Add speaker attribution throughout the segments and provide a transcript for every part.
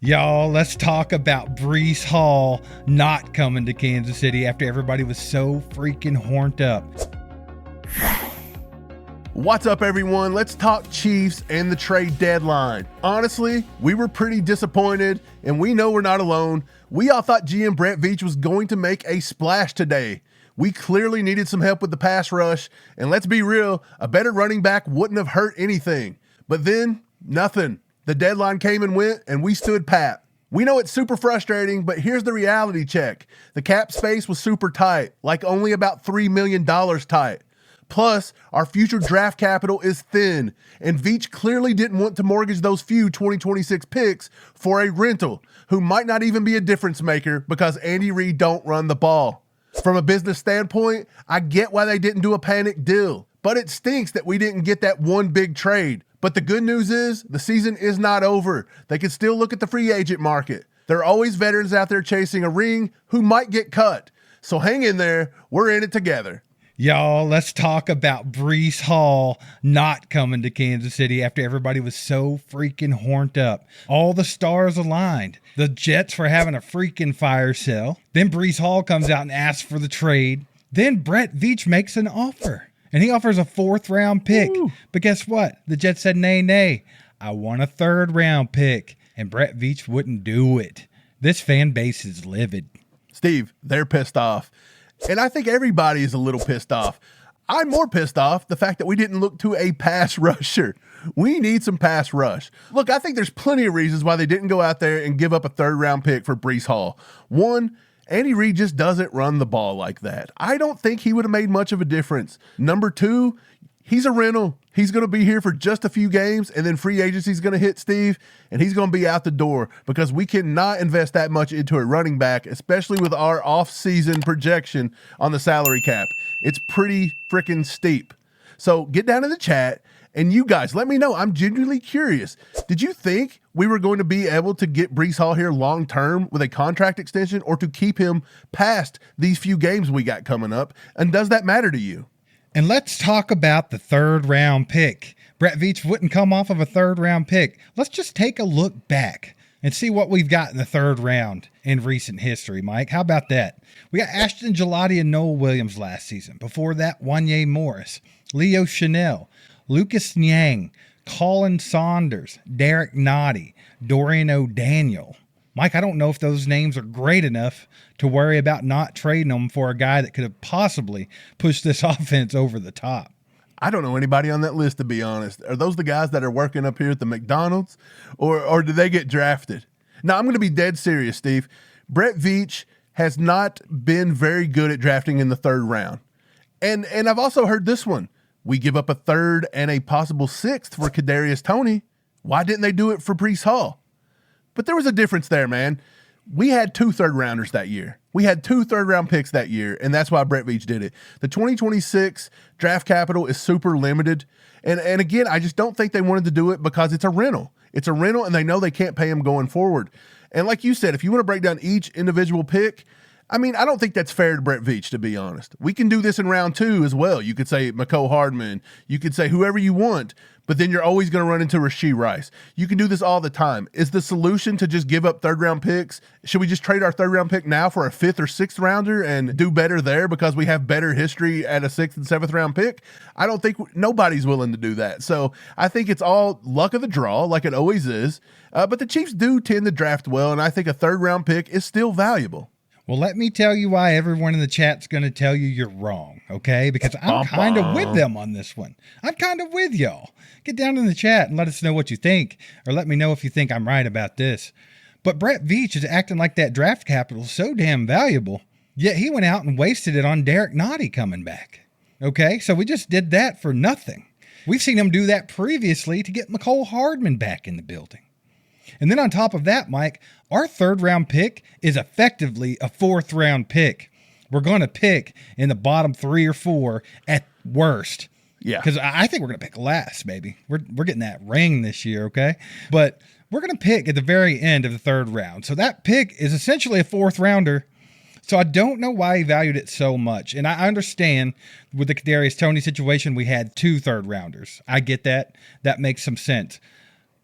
Speaker 1: Y'all, let's talk about Breece Hall not coming to Kansas City after everybody was so freaking horned up.
Speaker 2: What's up, everyone? Let's talk Chiefs and the trade deadline. Honestly, we were pretty disappointed, and we know we're not alone. We all thought GM Brett Veach was going to make a splash today. We clearly needed some help with the pass rush, and let's be real, a better running back wouldn't have hurt anything. But then, nothing. The deadline came and went, and we stood pat. We know it's super frustrating, but here's the reality check. The cap space was super tight, like only about $3 million tight. Plus, our future draft capital is thin, and Veach clearly didn't want to mortgage those few 2026 picks for a rental, who might not even be a difference maker because Andy Reid don't run the ball. From a business standpoint, I get why they didn't do a panic deal, but it stinks that we didn't get that one big trade. But the good news is the season is not over. They can still look at the free agent market. There are always veterans out there chasing a ring who might get cut. So hang in there. We're in it together.
Speaker 1: Y'all, let's talk about Breece Hall not coming to Kansas City after everybody was so freaking horned up. All the stars aligned. The Jets for having a freaking fire sale. Then Breece Hall comes out and asks for the trade. Then Brett Veach makes an offer. And he offers a 4th round pick. Ooh. But guess what? The Jets said, nay. I want a 3rd round pick. And Brett Veach wouldn't do it. This fan base is livid.
Speaker 2: Steve, they're pissed off. And I think everybody is a little pissed off. I'm more pissed off the fact that we didn't look to a pass rusher. We need some pass rush. Look, I think there's plenty of reasons why they didn't go out there and give up a 3rd round pick for Breece Hall. One, Andy Reid just doesn't run the ball like that. I don't think he would have made much of a difference. Number 2, he's a rental. He's going to be here for just a few games, and then free agency is going to hit, Steve, and he's going to be out the door because we cannot invest that much into a running back, especially with our off-season projection on the salary cap. It's pretty freaking steep. So get down in the chat, and you guys, let me know. I'm genuinely curious. Did you think we were going to be able to get Breece Hall here long-term with a contract extension or to keep him past these few games we got coming up? And does that matter to you?
Speaker 1: And let's talk about the 3rd round pick. Brett Veach wouldn't come off of a 3rd round pick. Let's just take a look back and see what we've got in the 3rd round in recent history, Mike. How about that? We got Ashton Gillotte and Noel Williams last season. Before that, Wanye Morris, Leo Chanel, Lucas Nyang, Colin Saunders, Derek Nottie, Dorian O'Daniel. Mike, I don't know if those names are great enough to worry about not trading them for a guy that could have possibly pushed this offense over the top.
Speaker 2: I don't know anybody on that list, to be honest. Are those the guys that are working up here at the McDonald's, or do they get drafted? Now, I'm going to be dead serious, Steve. Brett Veach has not been very good at drafting in the 3rd round. And I've also heard this one. We give up a 3rd and a possible 6th for Kadarius Toney. Why didn't they do it for Breece Hall? But there was a difference there, man. We had 2 3rd rounders that year. We had 2 3rd round picks that year, and that's why Brett Veach did it. The 2026 draft capital is super limited. And again, I just don't think they wanted to do it because it's a rental. It's a rental, and they know they can't pay him going forward. And like you said, if you want to break down each individual pick, I mean, I don't think that's fair to Brett Veach, to be honest. We can do this in round 2 as well. You could say Mecole Hardman. You could say whoever you want, but then you're always going to run into Rashee Rice. You can do this all the time. Is the solution to just give up 3rd round picks? Should we just trade our 3rd round pick now for a 5th or 6th rounder and do better there because we have better history at a 6th and 7th round pick? I don't think nobody's willing to do that. So I think it's all luck of the draw, like it always is. But the Chiefs do tend to draft well, and I think a 3rd round pick is still valuable.
Speaker 1: Well, let me tell you why everyone in the chat's going to tell you you're wrong, okay? Because I'm kind of with them on this one. I'm kind of with y'all. Get down in the chat and let us know what you think, or let me know if you think I'm right about this. But Brett Veach is acting like that draft capital is so damn valuable, yet he went out and wasted it on Derek Nottie coming back, okay? So we just did that for nothing. We've seen him do that previously to get Mecole Hardman back in the building. And then on top of that, Mike, our 3rd round pick is effectively a 4th round pick. We're going to pick in the bottom 3 or 4 at worst.
Speaker 2: Yeah.
Speaker 1: Because I think we're going to pick last, baby. We're getting that ring this year, okay? But we're going to pick at the very end of the 3rd round. So that pick is essentially a 4th rounder. So I don't know why he valued it so much. And I understand with the Kadarius Toney situation, we had 2 3rd rounders. I get that. That makes some sense.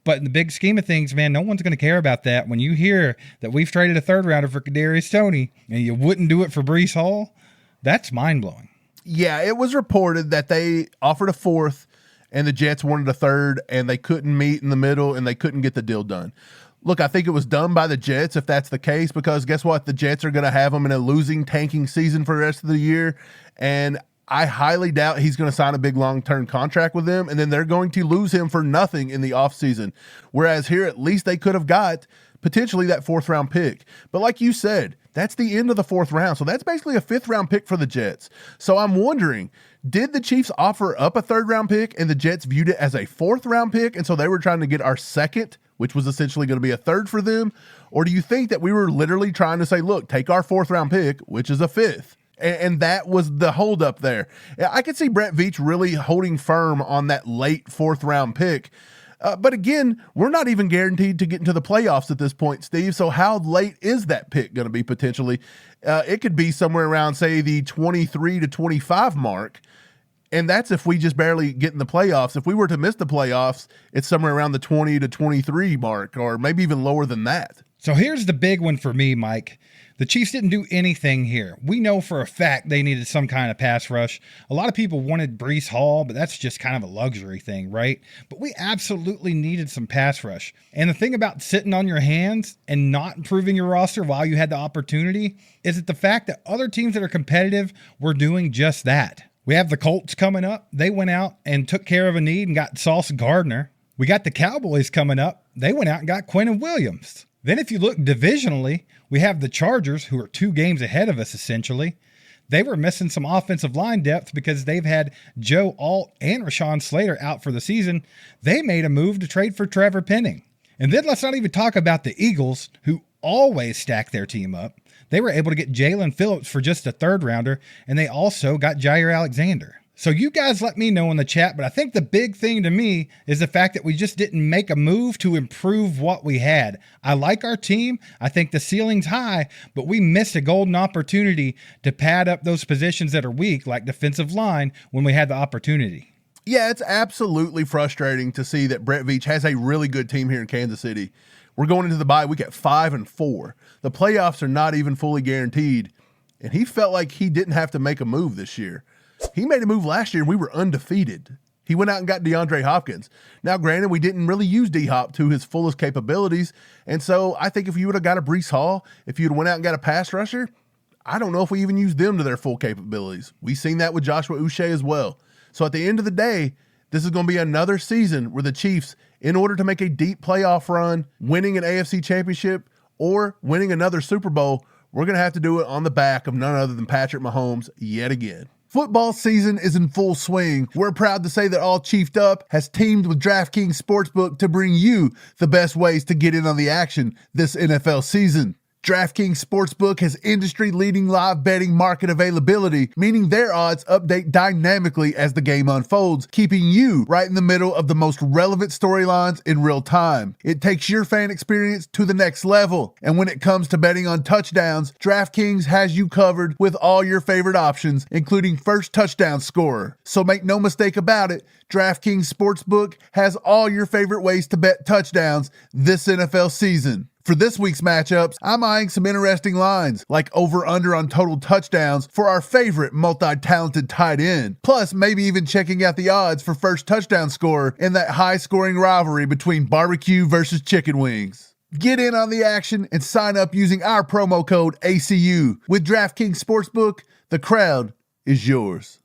Speaker 1: But in the big scheme of things, man, no one's going to care about that. When you hear that we've traded a third rounder for Kadarius Toney and you wouldn't do it for Breece Hall, that's mind-blowing.
Speaker 2: Yeah, it was reported that they offered a fourth and the Jets wanted a third, and they couldn't meet in the middle and they couldn't get the deal done. Look, I think it was done by the Jets if that's the case, because guess what? The Jets are going to have him in a losing, tanking season for the rest of the year, and I highly doubt he's going to sign a big long-term contract with them, and then they're going to lose him for nothing in the offseason. Whereas here, at least they could have got potentially that fourth-round pick. But like you said, that's the end of the fourth round, so that's basically a fifth-round pick for the Jets. So I'm wondering, did the Chiefs offer up a third-round pick, and the Jets viewed it as a fourth-round pick, and so they were trying to get our second, which was essentially going to be a third for them? Or do you think that we were literally trying to say, look, take our fourth-round pick, which is a fifth? And that was the holdup there. I could see Brett Veach really holding firm on that late fourth-round pick. But again, we're not even guaranteed to get into the playoffs at this point, Steve. So how late is that pick going to be potentially? It could be somewhere around, say, the 23 to 25 mark. And that's if we just barely get in the playoffs. If we were to miss the playoffs, it's somewhere around the 20 to 23 mark, or maybe even lower than that.
Speaker 1: So here's the big one for me, Mike. The Chiefs didn't do anything here. We know for a fact they needed some kind of pass rush. A lot of people wanted Breece Hall, but that's just kind of a luxury thing, right? But we absolutely needed some pass rush. And the thing about sitting on your hands and not improving your roster while you had the opportunity is that the fact that other teams that are competitive were doing just that. We have the Colts coming up. They went out and took care of a need and got Sauce Gardner. We got the Cowboys coming up. They went out and got Quinnen Williams. Then if you look divisionally, we have the Chargers, who are 2 games ahead of us, essentially. They were missing some offensive line depth because they've had Joe Alt and Rashawn Slater out for the season. They made a move to trade for Trevor Penning. And then let's not even talk about the Eagles, who always stack their team up. They were able to get Jalen Phillips for just a third rounder, and they also got Jair Alexander. So you guys let me know in the chat, but I think the big thing to me is the fact that we just didn't make a move to improve what we had. I like our team. I think the ceiling's high, but we missed a golden opportunity to pad up those positions that are weak, like defensive line, when we had the opportunity.
Speaker 2: Yeah, it's absolutely frustrating to see that Brett Veach has a really good team here in Kansas City. We're going into the bye week at 5-4. The playoffs are not even fully guaranteed, and he felt like he didn't have to make a move this year. He made a move last year and we were undefeated. He went out and got DeAndre Hopkins. Now, granted, we didn't really use D-Hop to his fullest capabilities. And so I think if you would have got a Breece Hall, if you'd went out and got a pass rusher, I don't know if we even used them to their full capabilities. We've seen that with Joshua Uche as well. So at the end of the day, this is going to be another season where the Chiefs, in order to make a deep playoff run, winning an AFC championship or winning another Super Bowl, we're going to have to do it on the back of none other than Patrick Mahomes yet again. Football season is in full swing. We're proud to say that All Chiefed Up has teamed with DraftKings Sportsbook to bring you the best ways to get in on the action this NFL season. DraftKings Sportsbook has industry-leading live betting market availability, meaning their odds update dynamically as the game unfolds, keeping you right in the middle of the most relevant storylines in real time. It takes your fan experience to the next level, and when it comes to betting on touchdowns, DraftKings has you covered with all your favorite options, including first touchdown scorer. So make no mistake about it, DraftKings Sportsbook has all your favorite ways to bet touchdowns this NFL season. For this week's matchups, I'm eyeing some interesting lines, like over-under on total touchdowns for our favorite multi-talented tight end. Plus, maybe even checking out the odds for first touchdown scorer in that high-scoring rivalry between barbecue versus chicken wings. Get in on the action and sign up using our promo code ACU. With DraftKings Sportsbook, the crowd is yours.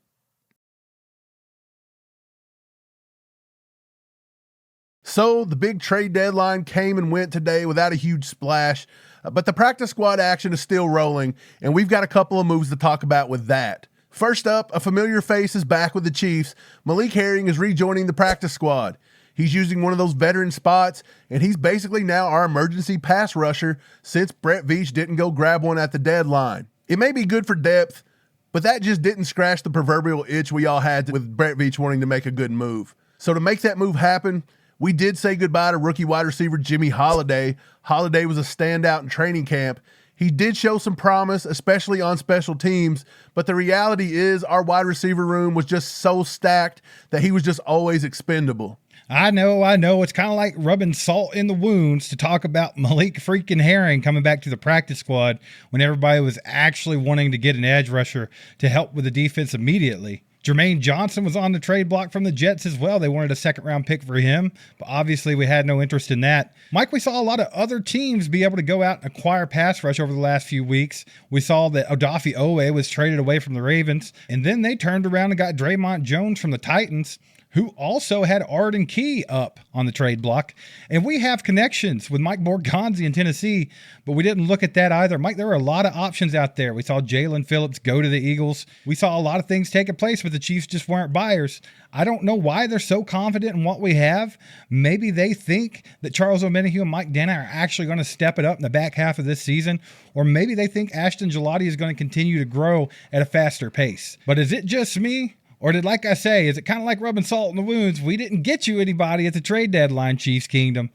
Speaker 2: So the big trade deadline came and went today without a huge splash, but the practice squad action is still rolling, and we've got a couple of moves to talk about with that. First up, a familiar face is back with the Chiefs. Malik Herring is rejoining the practice squad. He's using one of those veteran spots, and he's basically now our emergency pass rusher since Brett Veach didn't go grab one at the deadline. It may be good for depth, but that just didn't scratch the proverbial itch we all had with Brett Veach wanting to make a good move. So to make that move happen, we did say goodbye to rookie wide receiver Jimmy Holiday. Holiday was a standout in training camp. He did show some promise, especially on special teams, but the reality is our wide receiver room was just so stacked that he was just always expendable.
Speaker 1: I know. It's kind of like rubbing salt in the wounds to talk about Malik freaking Herring coming back to the practice squad when everybody was actually wanting to get an edge rusher to help with the defense immediately. Jermaine Johnson was on the trade block from the Jets as well. They wanted a second-round pick for him, but obviously we had no interest in that. Mike, we saw a lot of other teams be able to go out and acquire pass rush over the last few weeks. We saw that Odafe Owe was traded away from the Ravens, and then they turned around and got Draymond Jones from the Titans, who also had Arden Key up on the trade block. And we have connections with Mike Borgonzi in Tennessee, but we didn't look at that either. Mike, there were a lot of options out there. We saw Jalen Phillips go to the Eagles. We saw a lot of things taking place, but the Chiefs just weren't buyers. I don't know why they're so confident in what we have. Maybe they think that Charles Omenihu and Mike Dana are actually going to step it up in the back half of this season, or maybe they think Ashton Gillotte is going to continue to grow at a faster pace. But is it just me? Or like I say, is it kind of like rubbing salt in the wounds? We didn't get you anybody at the trade deadline, Chiefs Kingdom,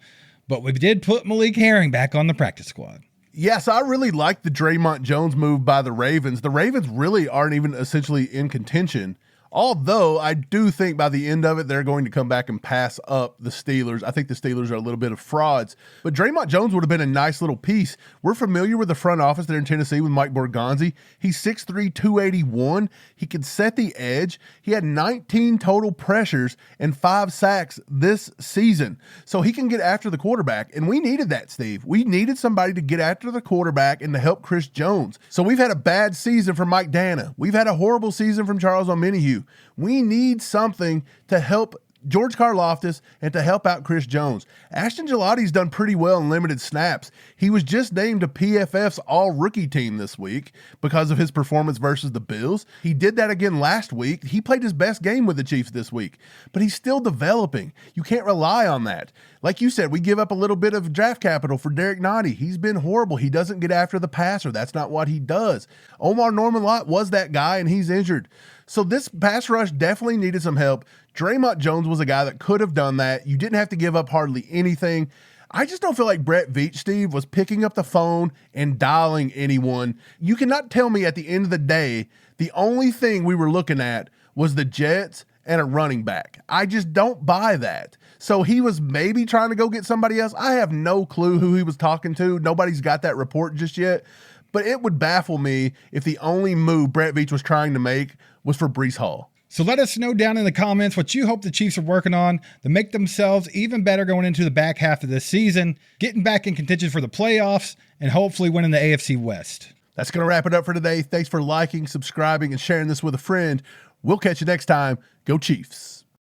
Speaker 1: but we did put Malik Herring back on the practice squad.
Speaker 2: Yes, I really like the Draymond Jones move by the Ravens. The Ravens really aren't even essentially in contention. Although I do think by the end of it, they're going to come back and pass up the Steelers. I think the Steelers are a little bit of frauds. But Draymond Jones would have been a nice little piece. We're familiar with the front office there in Tennessee with Mike Borgonzi. He's 6'3", 281. He can set the edge. He had 19 total pressures and 5 sacks this season. So he can get after the quarterback. And we needed that, Steve. We needed somebody to get after the quarterback and to help Chris Jones. So we've had a bad season from Mike Dana. We've had a horrible season from Charles Omenihu. We need something to help George Karlaftis and to help out Chris Jones. Ashton Gillotte's done pretty well in limited snaps. He was just named to PFF's all-rookie team this week because of his performance versus the Bills. He did that again last week. He played his best game with the Chiefs this week, but he's still developing. You can't rely on that. Like you said, we give up a little bit of draft capital for Derek Nottie. He's been horrible. He doesn't get after the passer. That's not what he does. Omar Norman-Lott was that guy, and he's injured. So this pass rush definitely needed some help. Draymond Jones was a guy that could have done that. You didn't have to give up hardly anything. I just don't feel like Brett Veach, Steve, was picking up the phone and dialing anyone. You cannot tell me at the end of the day, the only thing we were looking at was the Jets and a running back. I just don't buy that. So he was maybe trying to go get somebody else. I have no clue who he was talking to. Nobody's got that report just yet. But it would baffle me if the only move Brett Veach was trying to make was for Breece Hall.
Speaker 1: So let us know down in the comments what you hope the Chiefs are working on to make themselves even better going into the back half of this season, getting back in contention for the playoffs, and hopefully winning the AFC West.
Speaker 2: That's going to wrap it up for today. Thanks for liking, subscribing, and sharing this with a friend. We'll catch you next time. Go Chiefs.